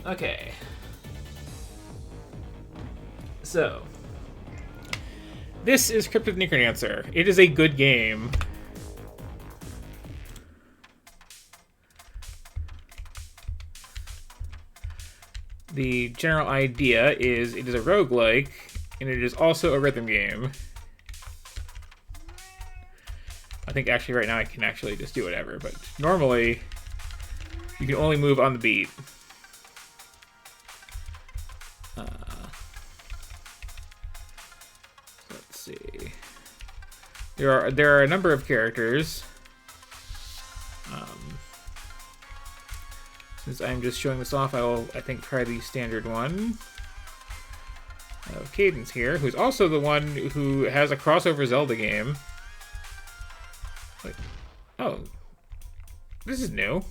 Okay. So, this is Crypt of NecroDancer. It is a good game. The general idea is it is a roguelike, and it is also a rhythm game. I think actually right now I can actually just do whatever, but normally you can only move on the beat. Let's see. There are a number of characters. Since I'm just showing this off, I will, I think, try the standard one. Cadence here, who's also the one who has a crossover Zelda game. Wait. Oh. This is new.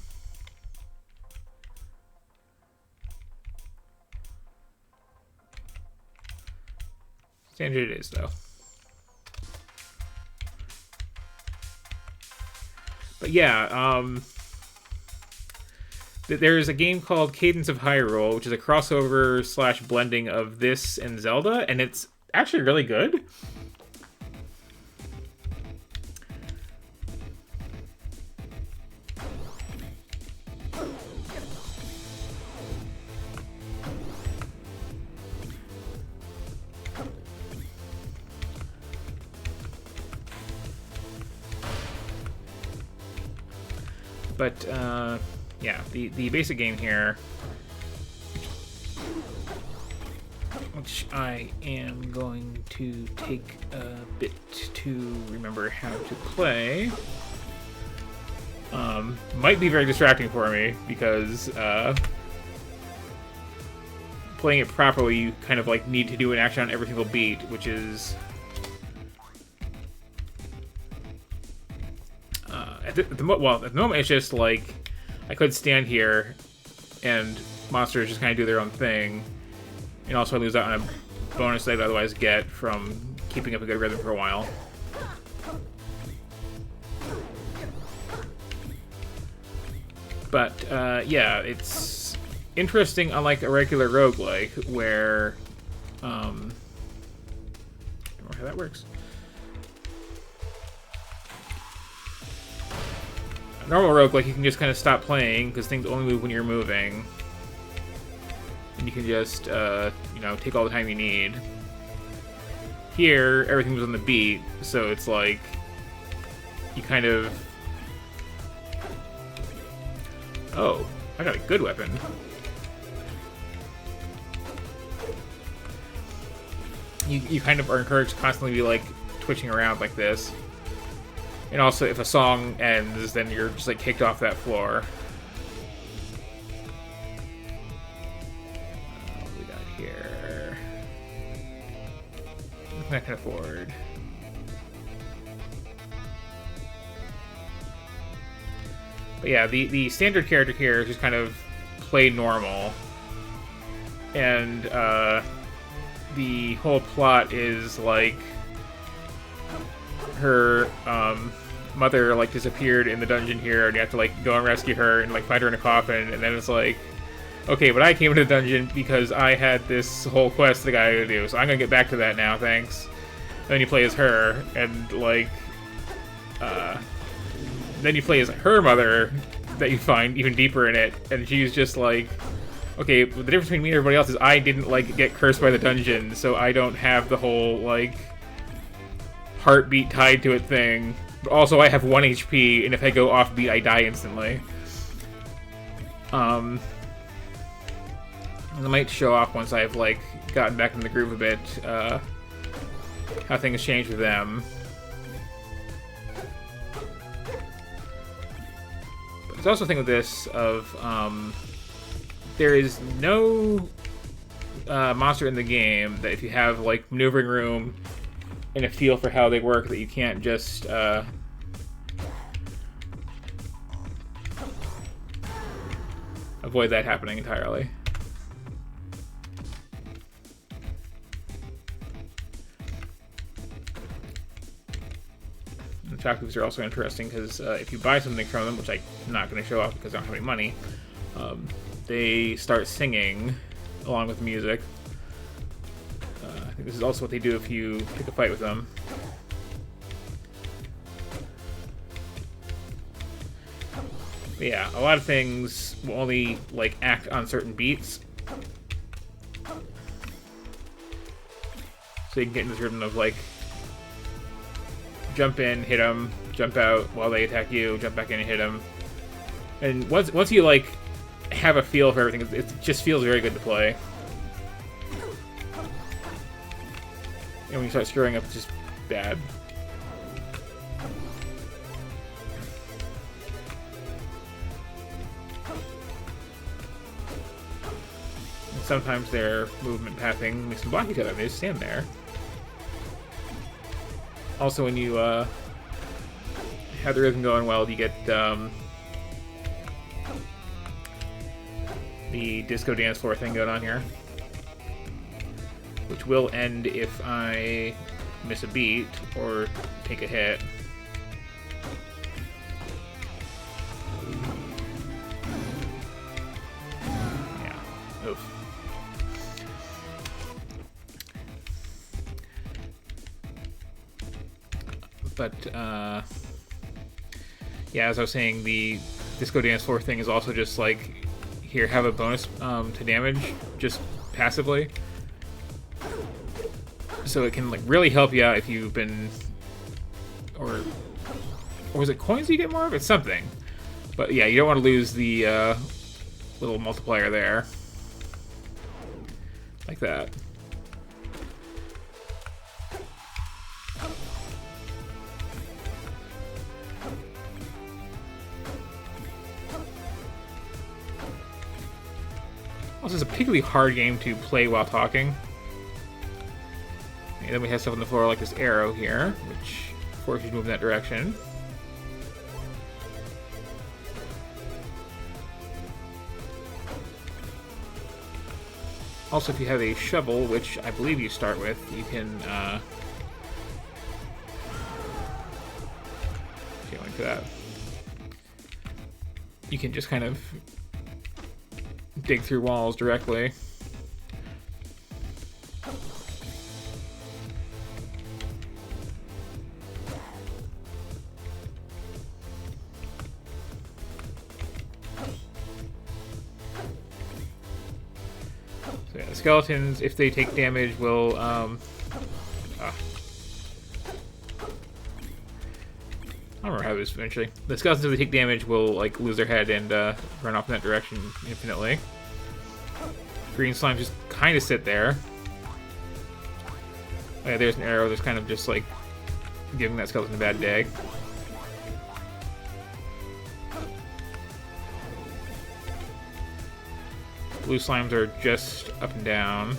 Standard it is, though. But yeah, there's a game called Cadence of Hyrule, which is a crossover / blending of this and Zelda, and it's actually really good. But, yeah, the basic game here, which I am going to take a bit to remember how to play, might be very distracting for me, because playing it properly, you kind of like need to do an action on every single beat, which is... At the moment, it's just like I could stand here and monsters just kind of do their own thing, and also I lose out on a bonus that I'd otherwise get from keeping up a good rhythm for a while. But yeah, it's interesting, unlike a regular roguelike, where I don't know how that works. Normal roguelike, you can just kind of stop playing because things only move when you're moving, and you can just you know, take all the time you need. Here, everything was on the beat, so it's like you kind of... Oh, I got a good weapon. You kind of are encouraged to constantly be like twitching around like this. And also, if a song ends, then you're just, like, kicked off that floor. What do we got here? Nothing I can afford. But yeah, the standard character here is just kind of play normal. And, the whole plot is, like... her mother like disappeared in the dungeon here, and you have to like go and rescue her and like find her in a coffin, and then it's like, okay, but I came into the dungeon because I had this whole quest that I gotta do, so I'm gonna get back to that now, thanks. And then you play as her, and like then you play as her mother that you find even deeper in it, and she's just like, okay, the difference between me and everybody else is I didn't like get cursed by the dungeon, so I don't have the whole like heartbeat tied to it thing. But also I have 1 HP, and if I go off beat, I die instantly. And I might show off once I've like gotten back in the groove a bit, how things change with them. But there's also a thing with this of there is no monster in the game that if you have like maneuvering room and a feel for how they work, that you can't just avoid that happening entirely. And fact moves are also interesting because if you buy something from them, which I'm not going to show off because I don't have any money, they start singing along with the music. I think this is also what they do if you pick a fight with them. But yeah, a lot of things will only like act on certain beats. So you can get into this rhythm of like jump in, hit them, jump out while they attack you, jump back in and hit them. And once you like have a feel for everything, it just feels very good to play. And when you start screwing up, it's just bad. And sometimes their movement pathing makes them block each other. They just stand there. Also, when you have the rhythm going well, you get the disco dance floor thing going on here, which will end if I miss a beat or take a hit. Yeah. Oof. But, yeah, as I was saying, the disco dance floor thing is also just like, here, have a bonus to damage, just passively. So it can like really help you out if you've been, or was it coins you get more of? It's something. But yeah, you don't want to lose the little multiplier there. Like that. Also, it's a particularly hard game to play while talking. And then we have stuff on the floor like this arrow here, which forces you to move in that direction. Also, if you have a shovel, which I believe you start with, you can like that. You can just kind of dig through walls directly. So yeah, the skeletons, if they take damage, will I don't remember how this eventually. The skeletons, if they take damage, will like lose their head and run off in that direction infinitely. Green slimes just kind of sit there. Oh yeah, there's an arrow. There's kind of just like giving that skeleton a bad day. Blue slimes are just up and down.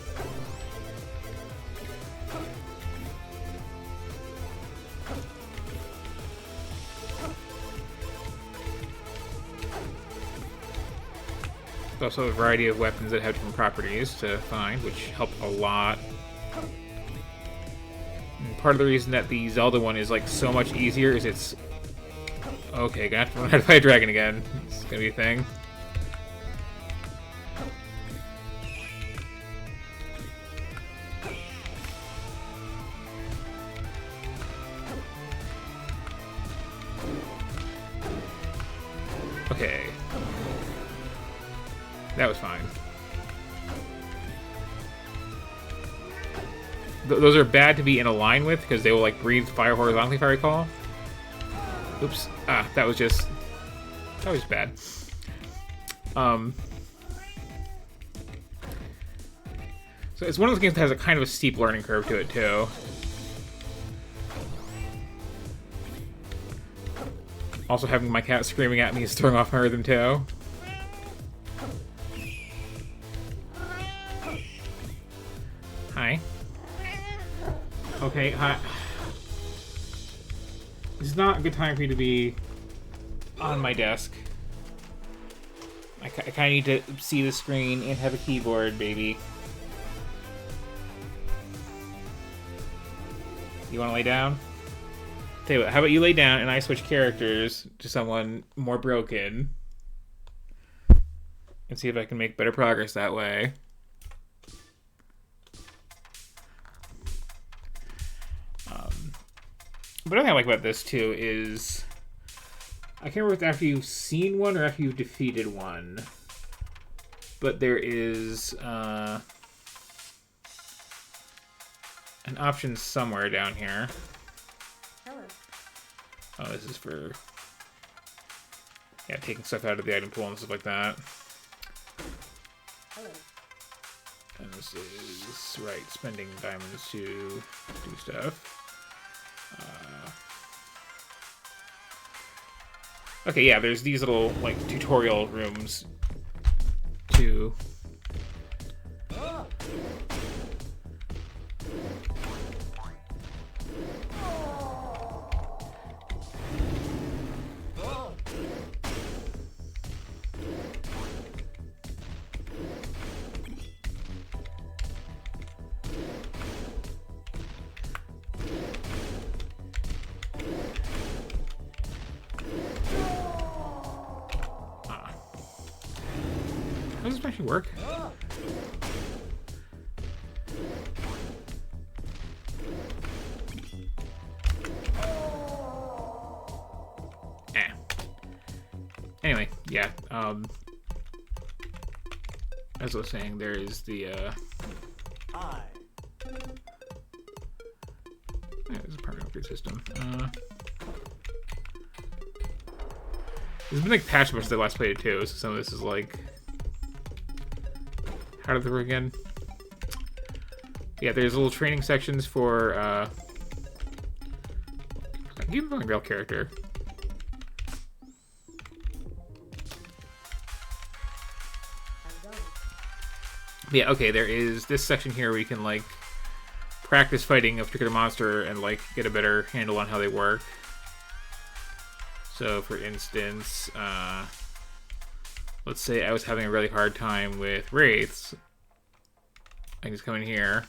There's also a variety of weapons that have different properties to find, which help a lot. And part of the reason that the Zelda one is like so much easier is it's... Okay, gonna have to fight a dragon again. It's gonna be a thing. Okay. That was fine. Those are bad to be in a line with, because they will, like, breathe fire horizontally, if I recall. Oops. Ah, that was just... That was bad. So it's one of those games that has a kind of a steep learning curve to it, too. Also, having my cat screaming at me is throwing off my rhythm, too. Hi. Okay, hi. This is not a good time for you to be on my desk. I kind of need to see the screen and have a keyboard, baby. You want to lay down? Tell you what, how about you lay down and I switch characters to someone more broken? and see if I can make better progress that way. But another thing I like about this too is I can't remember if after you've seen one or after you've defeated one, but there is an option somewhere down here. Hello. Oh, this is for taking stuff out of the item pool and stuff like that. Hello. And this is right, spending diamonds to do stuff. Okay, yeah, there's these little, like, tutorial rooms to... How does this actually work? Anyway, yeah. As I was saying, there is the there's a permanent upgrade system. There's been like patch much that last played it too, so some of this is like, how did they work again? Yeah, there's little training sections for even my real character. Yeah, okay, there is this section here where you can like practice fighting a particular monster and like get a better handle on how they work. So for instance, let's say I was having a really hard time with wraiths. I can just come in here.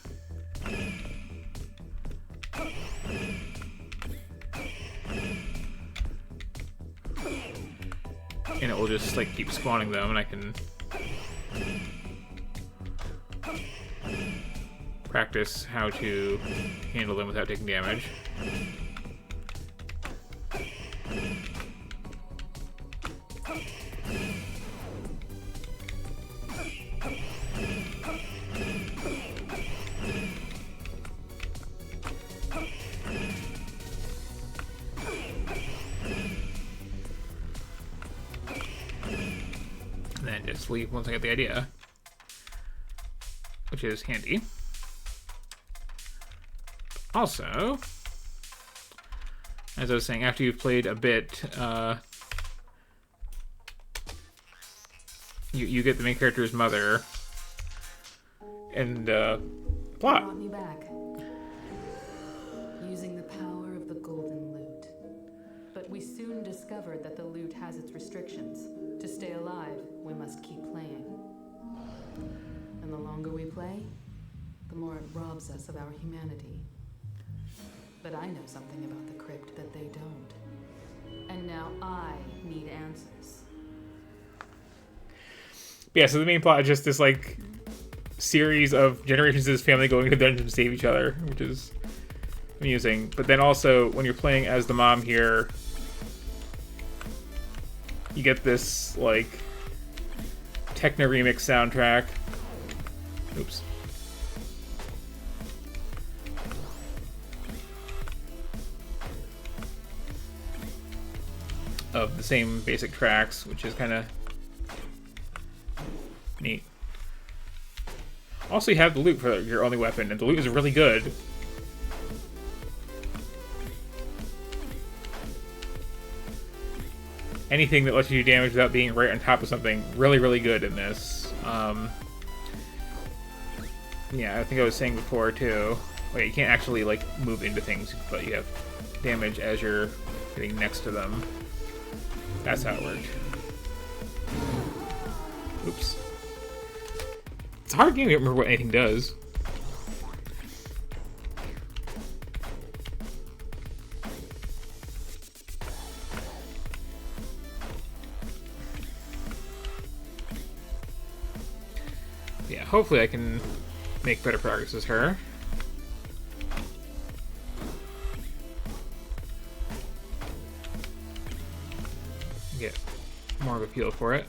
And it will just like keep spawning them, and I can practice how to handle them without taking damage. And then just leave once I get the idea, which is handy. Also, as I was saying, after you've played a bit, you get the main character's mother, and plot. Brought me back, using the power of the golden loot. But we soon discovered that the loot has its restrictions. To stay alive, we must keep playing. And the longer we play, the more it robs us of our humanity. But I know something about the Crypt that they don't. And now I need answers. Yeah, so the main plot is just this, like, series of generations of this family going to dungeons to save each other, which is amusing. But then also, when you're playing as the mom here, you get this, like, techno remix soundtrack. Oops. Of the same basic tracks, which is kind of neat. Also, you have the loot for your only weapon, and the loot is really good. Anything that lets you do damage without being right on top of something, really, really good in this. Yeah, I think I was saying before, too. Wait, you can't actually, like, move into things, but you have damage as you're getting next to them. That's how it worked. Oops. It's a hard game to remember what anything does. Yeah, hopefully I can make better progress as her. Get more of a feel for it.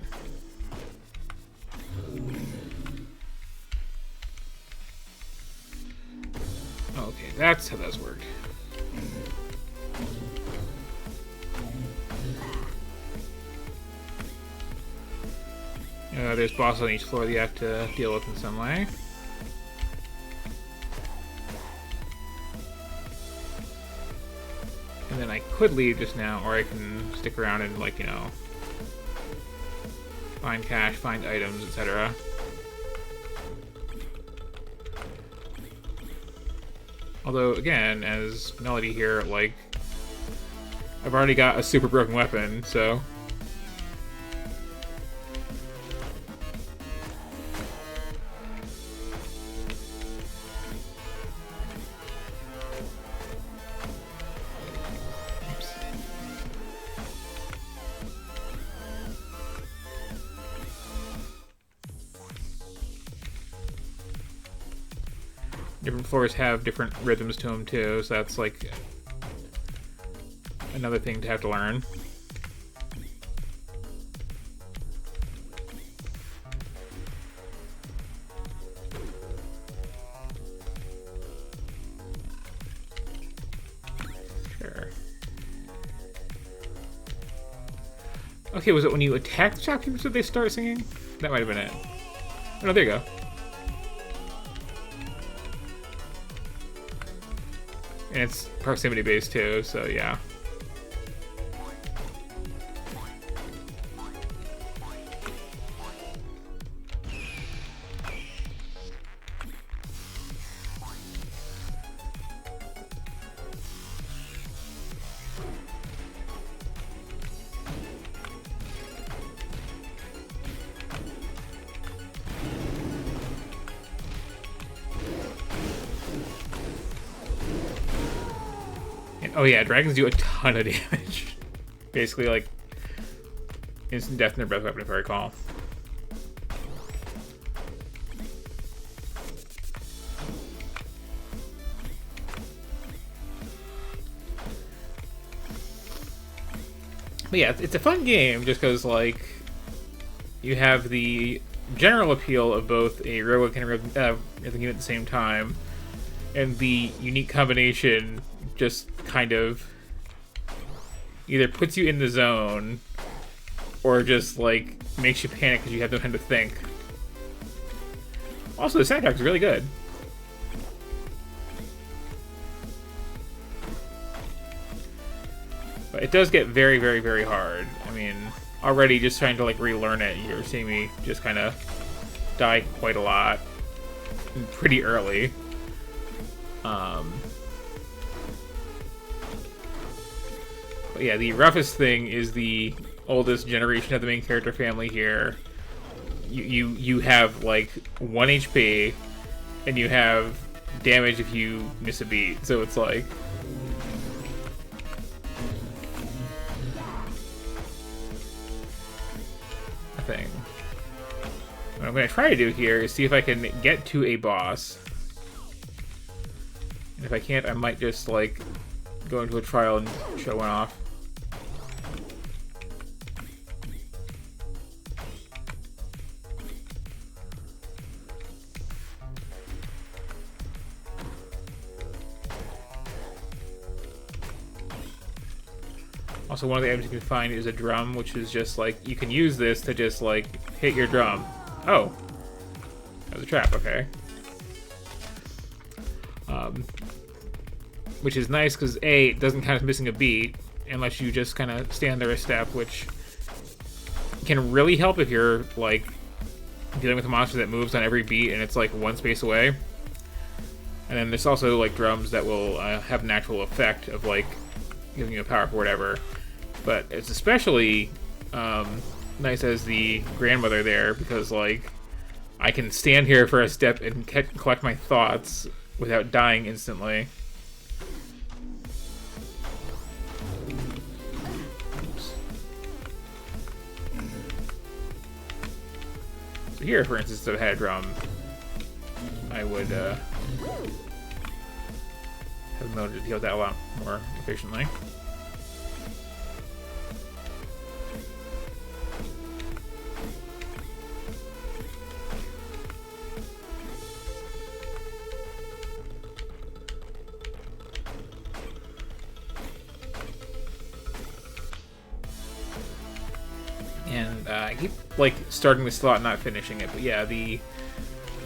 Okay, that's how those work. There's bosses on each floor that you have to deal with in some way. And then I could leave just now, or I can stick around and, like, you know, find cash, find items, etc. Although, again, as Melody here, like, I've already got a super broken weapon, so... Different floors have different rhythms to them too, so that's like another thing to have to learn. Sure. Okay, was it when you attack the shopkeepers that they start singing? That might have been it. Oh, no, there you go. And it's proximity based too, so yeah. Oh yeah, dragons do a ton of damage. Basically, like, instant death in their breath weapon, if I recall. But yeah, it's a fun game, just because, like, you have the general appeal of both a roguelike and a rhythm game at the same time, and the unique combination just kind of either puts you in the zone or just, like, makes you panic because you have no time to think. Also, the soundtrack is really good. But it does get very, very, very hard. I mean, already just trying to, like, relearn it, you're seeing me just kind of die quite a lot pretty early. But yeah, the roughest thing is the oldest generation of the main character family here. You have, like, 1 HP, and you have damage if you miss a beat. So it's like... a thing. What I'm going to try to do here is see if I can get to a boss. And if I can't, I might just, like, go into a trial and show one off. Also, one of the items you can find is a drum, which is just, like, you can use this to just, like, hit your drum. Oh. That was a trap, okay. Which is nice, because A, it doesn't count as missing a beat, unless you just kind of stand there a step, which can really help if you're, like, dealing with a monster that moves on every beat and it's, like, 1 space away. And then there's also, like, drums that will have an actual effect of, like, giving you a power-up or whatever. But it's especially nice as the grandmother there, because, like, I can stand here for a step and collect my thoughts without dying instantly. here, for instance, if I had a drum, I would have been able to deal with that a lot more efficiently. And I keep, like, starting this thought and not finishing it. But yeah, the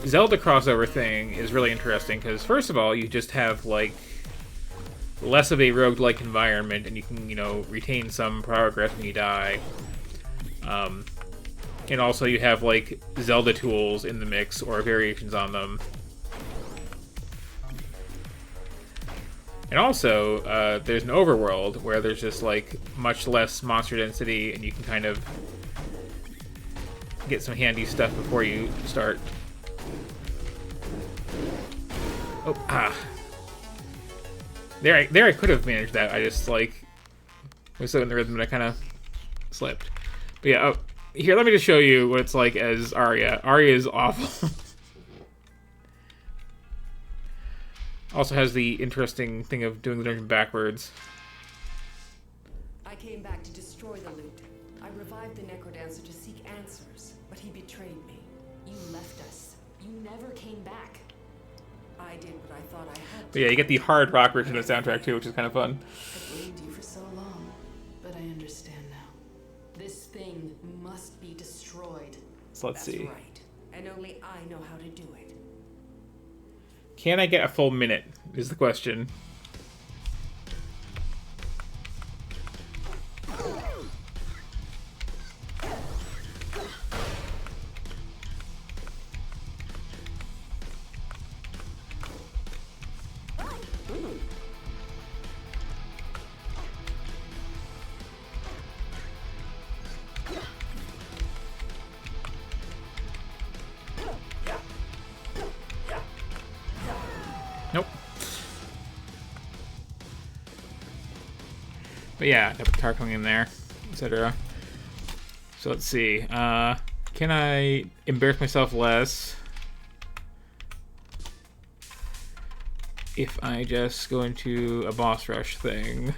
Zelda crossover thing is really interesting, because first of all, you just have, like, less of a roguelike environment, and you can, you know, retain some progress when you die. And also you have, like, Zelda tools in the mix, or variations on them. And also, there's an overworld where there's just, like, much less monster density, and you can kind of get some handy stuff before you start. Oh, ah. There I could have managed that. I just, like, was so in the rhythm that I kind of slipped. But yeah, oh, here, let me just show you what it's like as Arya. Arya is awful. Also has the interesting thing of doing the dungeon backwards. I came back to destroy the loot. I revived the NecroDancer to seek answers, but he betrayed me. You left us. You never came back. I did what I thought I had to. But yeah, you get the hard rock version of the soundtrack too, which is kind of fun. I blamed you for so long, but I understand now. This thing must be destroyed. So let's see. That's right. And only I know how to do it. Can I get a full minute, is the question. Nope. But yeah, got the guitar coming in there, etc. So let's see. Can I embarrass myself less if I just go into a boss rush thing?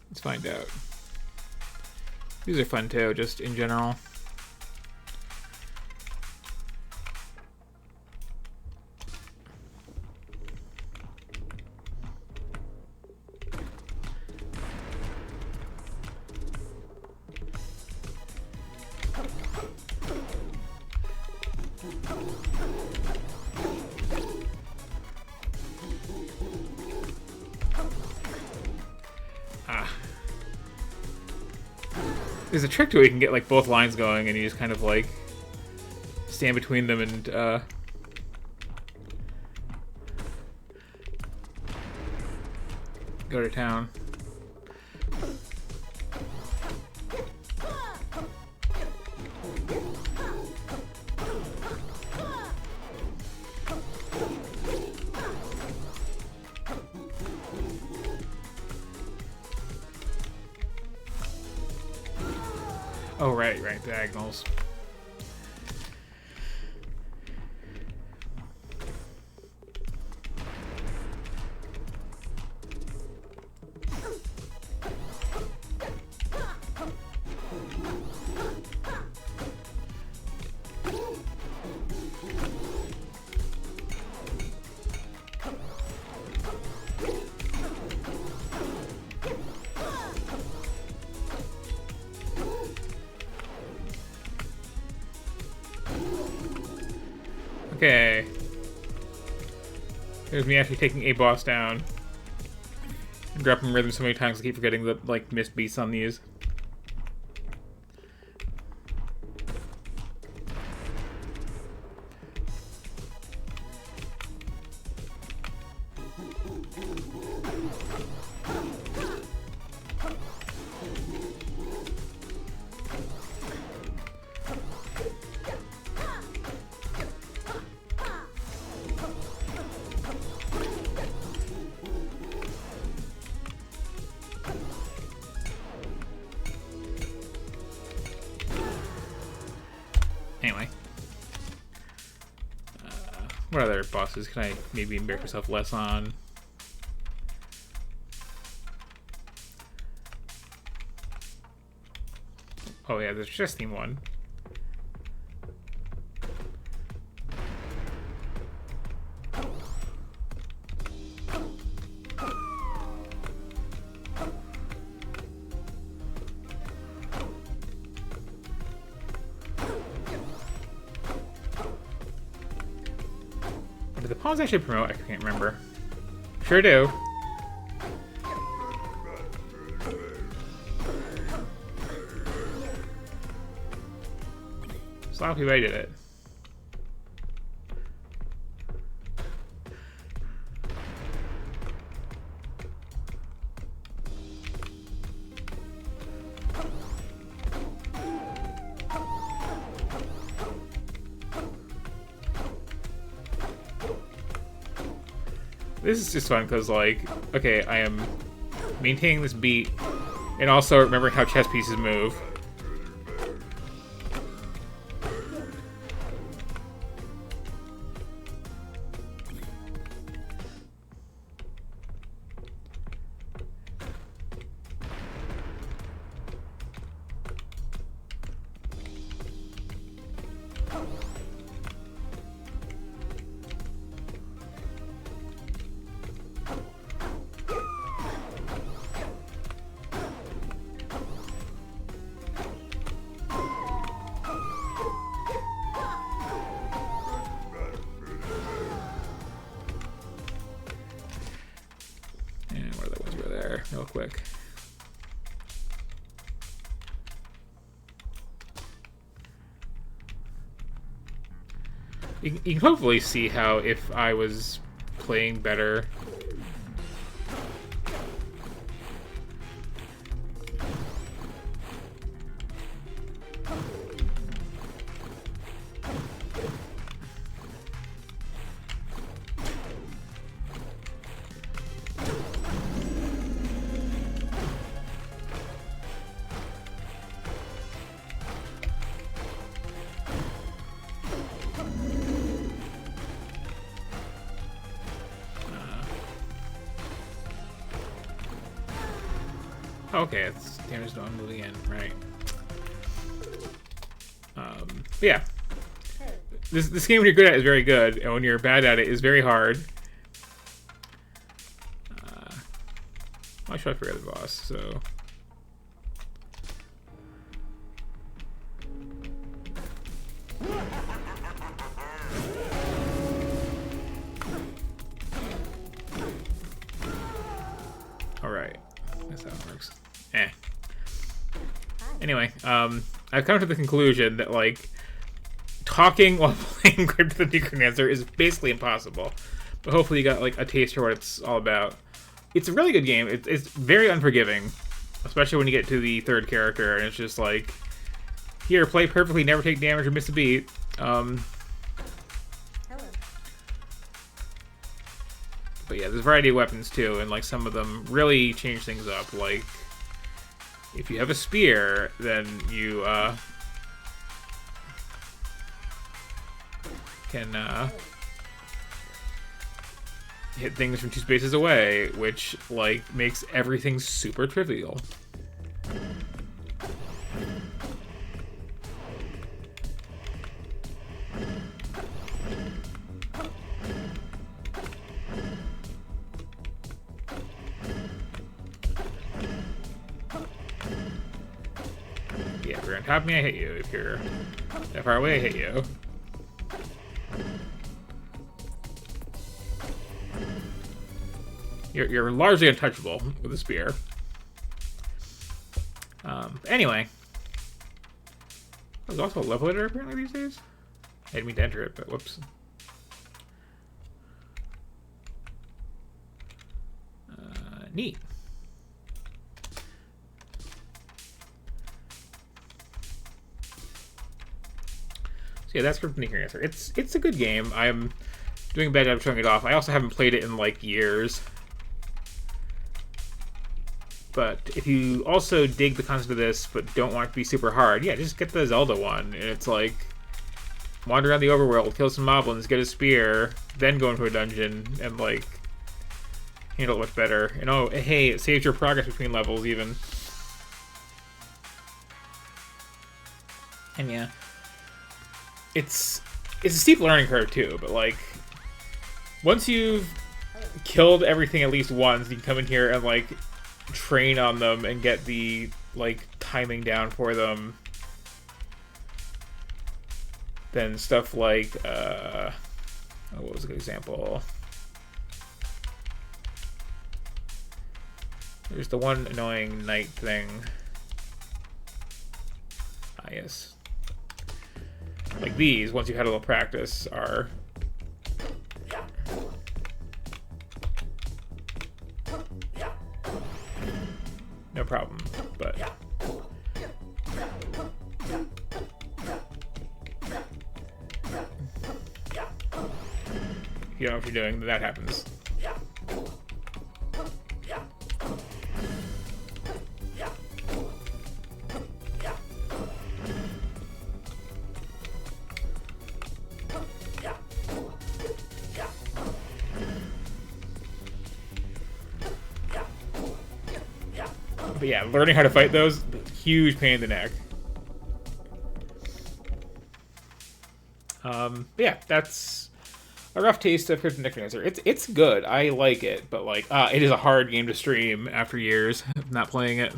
Let's find out. These are fun too, just in general. There's a trick to it. You can get like both lines going, and you just kind of like stand between them and go to town. Oh, right, diagonals. Okay. Here's me actually taking a boss down. And dropping rhythm so many times I keep forgetting the, like, missed beats on these. Anyway. What other bosses can I maybe embarrass myself less on? Oh yeah, there's just theme one. Do the pawns actually promote? I can't remember. Sure do. Sloppy way did it. This is just fun because, like, okay, I am maintaining this beat and also remembering how chess pieces move. Real quick. You can hopefully see how if I was playing better. Okay, it's damage done moving in, right? But yeah, this game when you're good at it is very good, and when you're bad at it is very hard. Why should I forget the boss? So. Alright, that's how it works. Anyway, I've come to the conclusion that, like, talking while playing Crypt the NecroDancer is basically impossible. But hopefully you got, like, a taste for what it's all about. It's a really good game. It's very unforgiving, especially when you get to the third character, and it's just like, here, play perfectly, never take damage or miss a beat. But yeah, there's a variety of weapons too, and like some of them really change things up. Like, if you have a spear, then you can hit things from 2 spaces away, which like makes everything super trivial. Yeah, if you're on top of me, I hit you. If you're that far away, I hit you. You're largely untouchable with a spear. Anyway. There's also a level editor apparently these days. I didn't mean to enter it, but whoops. Neat. So yeah, that's Crypt the NecroDancer. It's a good game. I'm doing a bad job showing it off. I also haven't played it in like years. But if you also dig the concept of this, but don't want it to be super hard, yeah, just get the Zelda one. And it's like, wander around the overworld, kill some moblins, get a spear, then go into a dungeon and like handle it much better. And oh, hey, it saves your progress between levels even. And yeah, it's a steep learning curve too, but like once you've killed everything at least once, you can come in here and like train on them and get the like timing down for them. Then stuff like what was a good example? There's the one annoying knight thing. Ah, yes. Like these, once you've had a little practice, are no problem, but if you don't know what you're doing, then that happens. But yeah, learning how to fight those, huge pain in the neck. But yeah, that's a rough taste of Crypt and NecroDancer. It's good. I like it, but like, it is a hard game to stream after years of not playing it.